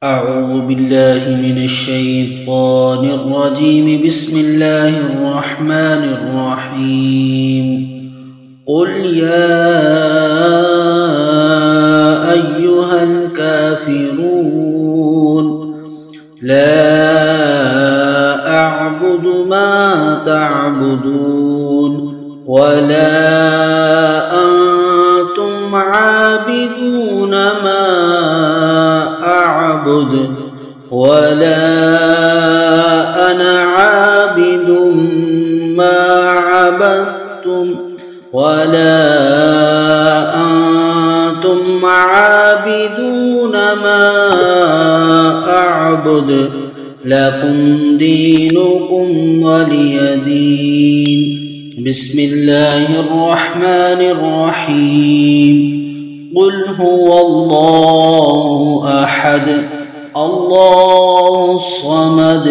أعوذ بالله من الشيطان الرجيم. بسم الله الرحمن الرحيم. قل يا أيها الكافرون لا أعبد ما تعبدون ولا أنتم عابدون ما أعبد ولا أنا عابد ما عبدتم ولا أنتم عابدون ما أعبد لكم دينكم ولي دين. بسم الله الرحمن الرحيم. قل هو الله أحد الله الصمد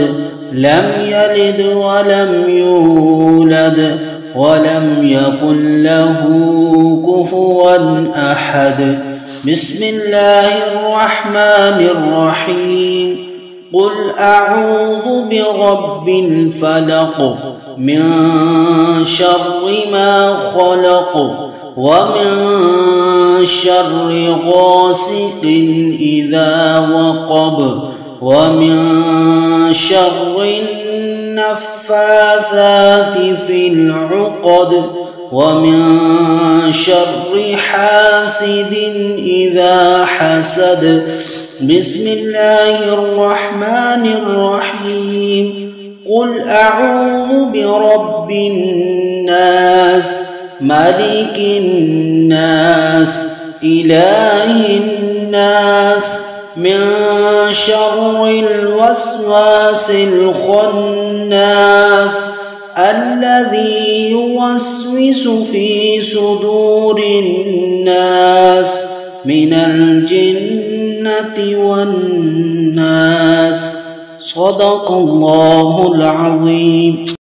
لم يلد ولم يولد ولم يكن له كفوا أحد. بسم الله الرحمن الرحيم. قل أعوذ برب الفلق من شر ما خلق ومن شر غاسق إذا وقب ومن شر النفاثات في العقد ومن شر حاسد إذا حسد. بسم الله الرحمن الرحيم. قل أعوذ برب الناس ملك الناس إله الناس من شر الوسواس الخناس الذي يوسوس في صدور الناس من الجنة والناس. صدق الله العظيم.